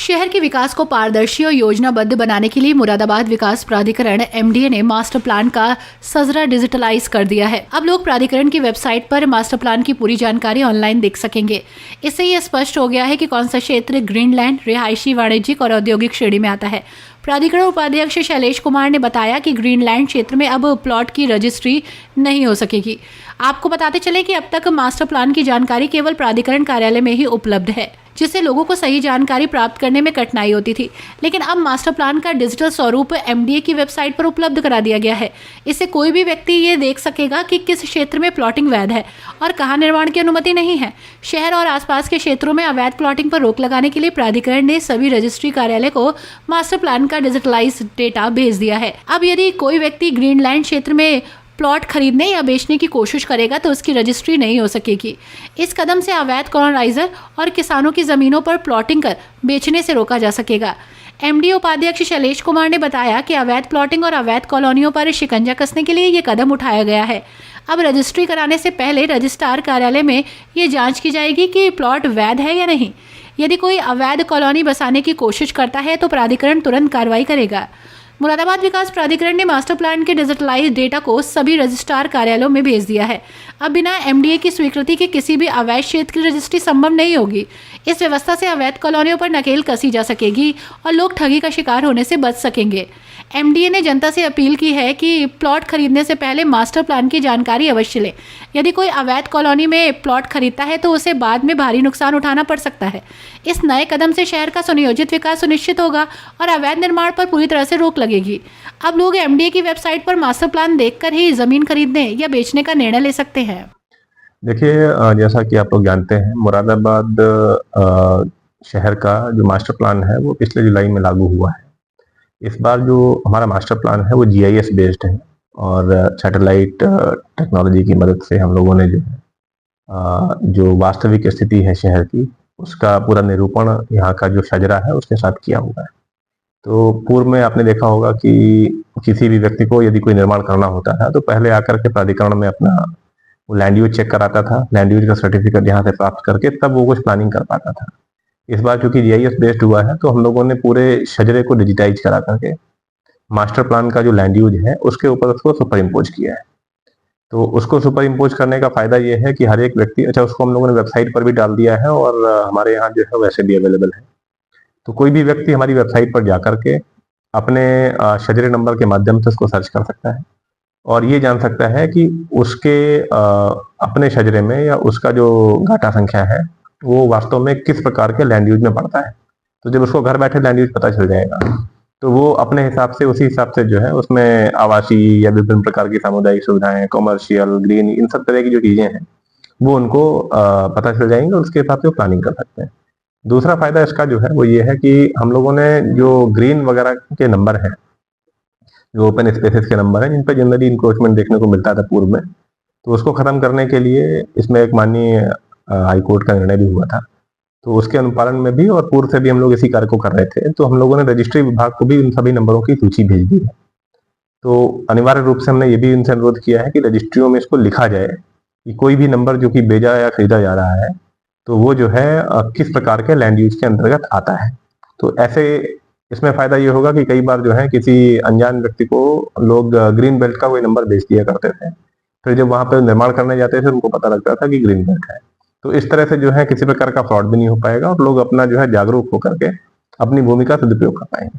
शहर के विकास को पारदर्शी और योजनाबद्ध बनाने के लिए मुरादाबाद विकास प्राधिकरण एमडीए ने मास्टर प्लान का सजरा डिजिटलाइज कर दिया है। अब लोग प्राधिकरण की वेबसाइट पर मास्टर प्लान की पूरी जानकारी ऑनलाइन देख सकेंगे। इससे यह स्पष्ट हो गया है कि कौन सा क्षेत्र ग्रीनलैंड, रिहायशी, वाणिज्यिक और औद्योगिक श्रेणी में आता है। प्राधिकरण उपाध्यक्ष शैलेश कुमार ने बताया कि ग्रीनलैंड क्षेत्र में अब प्लॉट की रजिस्ट्री नहीं हो सकेगी। आपको बताते चले कि अब तक मास्टर प्लान की जानकारी केवल प्राधिकरण कार्यालय में ही उपलब्ध है, जिससे लोगों को सही जानकारी प्राप्त करने में कठिनाई होती थी। लेकिन अब मास्टर प्लान का डिजिटल स्वरूप एमडीए की वेबसाइट पर उपलब्ध करा दिया गया है। इससे कोई भी व्यक्ति ये देख सकेगा कि किस क्षेत्र में प्लॉटिंग वैध है और कहाँ निर्माण की अनुमति नहीं है। शहर और आसपास के क्षेत्रों में अवैध प्लॉटिंग पर रोक लगाने के लिए प्राधिकरण ने सभी रजिस्ट्री कार्यालय को मास्टर प्लान का डिजिटलाइज डेटा भेज दिया है। अब यदि कोई व्यक्ति ग्रीनलैंड क्षेत्र में प्लॉट खरीदने या बेचने की कोशिश करेगा तो उसकी रजिस्ट्री नहीं हो सकेगी। इस कदम से अवैध कॉलोनाइजर और किसानों की जमीनों पर प्लॉटिंग कर बेचने से रोका जा सकेगा। एमडीए उपाध्यक्ष शैलेश कुमार ने बताया कि अवैध प्लॉटिंग और अवैध कॉलोनियों पर शिकंजा कसने के लिए ये कदम उठाया गया है। अब रजिस्ट्री कराने से पहले रजिस्ट्रार कार्यालय में ये जांच की जाएगी कि प्लॉट वैध है या नहीं। यदि कोई अवैध कॉलोनी बसाने की कोशिश करता है तो प्राधिकरण तुरंत कार्रवाई करेगा। मुरादाबाद विकास प्राधिकरण ने मास्टर प्लान के डिजिटलाइज डेटा को सभी रजिस्ट्रार कार्यालयों में भेज दिया है। अब बिना एमडीए की स्वीकृति के किसी भी अवैध क्षेत्र की रजिस्ट्री संभव नहीं होगी। इस व्यवस्था से अवैध कॉलोनियों पर नकेल कसी जा सकेगी और लोग ठगी का शिकार होने से बच सकेंगे। एमडीए ने जनता से अपील की है कि प्लॉट खरीदने से पहले मास्टर प्लान की जानकारी अवश्य लें। यदि कोई अवैध कॉलोनी में प्लॉट खरीदता है तो उसे बाद में भारी नुकसान उठाना पड़ सकता है। इस नए कदम से शहर का सुनियोजित विकास सुनिश्चित होगा और अवैध निर्माण पर पूरी तरह से रोक लगेगी। अब लोग एमडीए की वेबसाइट पर मास्टर प्लान देखकर ही जमीन खरीदने या बेचने का निर्णय ले सकते हैं। देखिए, जैसा कि आप लोग जानते हैं, मुरादाबाद शहर का जो मास्टर प्लान है वो पिछले जुलाई में लागू हुआ है। इस बार जो हमारा मास्टर प्लान है वो जीआईएस बेस्ड है और सैटेलाइट टेक्नोलॉजी की मदद से हम लोगों ने जो वास्तविक स्थिति है शहर की उसका पूरा निरूपण यहाँ का जो शजरा है उसके साथ किया हुआ है। तो पूर्व में आपने देखा होगा कि किसी भी व्यक्ति को यदि कोई निर्माण करना होता था तो पहले आकर के प्राधिकरण में अपना वो लैंड यूज चेक कराता था, लैंड यूज का सर्टिफिकेट यहाँ से प्राप्त करके तब वो कुछ प्लानिंग कर पाता था। इस बार चूंकि जीआईएस बेस्ड हुआ है तो हम लोगों ने पूरे शजरे को डिजिटाइज करा करके मास्टर प्लान का जो लैंड यूज है उसके ऊपर उसको सुपर इम्पोज किया है। तो उसको सुपर इम्पोज करने का फायदा ये है कि हर एक व्यक्ति, उसको हम लोगों ने वेबसाइट पर भी डाल दिया है और हमारे यहाँ जो है वैसे भी अवेलेबल है। तो कोई भी व्यक्ति हमारी वेबसाइट पर जाकर के अपने शजरे नंबर के माध्यम से उसको सर्च कर सकता है और ये जान सकता है कि उसके अपने शजरे में या उसका जो घाटा संख्या है वो वास्तव में किस प्रकार के लैंड यूज में पड़ता है। तो जब उसको घर बैठे लैंड यूज पता चल जाएगा तो वो अपने हिसाब से उसी हिसाब से जो है उसमें आवासीय या विभिन्न प्रकार की सामुदायिक सुविधाएं, कॉमर्शियल, ग्रीन, इन सब तरह की जो चीजें हैं वो उनको पता चल जाएंगे और उसके हिसाब से वो प्लानिंग कर सकते हैं। दूसरा फायदा इसका जो है वो ये है कि हम लोगों ने जो ग्रीन वगैरह के नंबर हैं, जो ओपन स्पेसेस के नंबर हैं जिन पर जनरली इंक्रोचमेंट देखने को मिलता था पूर्व में, तो उसको खत्म करने के लिए इसमें एक माननीय हाईकोर्ट का निर्णय भी हुआ था। तो उसके अनुपालन में भी और पूर्व से भी हम लोग इसी कार्य को कर रहे थे। तो हम लोगों ने रजिस्ट्री विभाग को भी उन सभी नंबरों की सूची भेज दी है। तो अनिवार्य रूप से हमने ये भी उनसे अनुरोध किया है कि रजिस्ट्रियों में इसको लिखा जाए कि कोई भी नंबर जो कि बेचा या खरीदा जा रहा है तो वो जो है किस प्रकार के लैंड यूज के अंतर्गत आता है। तो ऐसे इसमें फायदा ये होगा कि कई बार जो है किसी अनजान व्यक्ति को लोग ग्रीन बेल्ट का कोई नंबर बेच दिया करते थे, फिर जब वहां पर निर्माण करने जाते थे उनको पता लगता था कि ग्रीन बेल्ट है। तो इस तरह से जो है किसी प्रकार का फ्रॉड भी नहीं हो पाएगा और लोग अपना जो है जागरूक होकर के अपनी भूमि का सदुपयोग कर पाएंगे।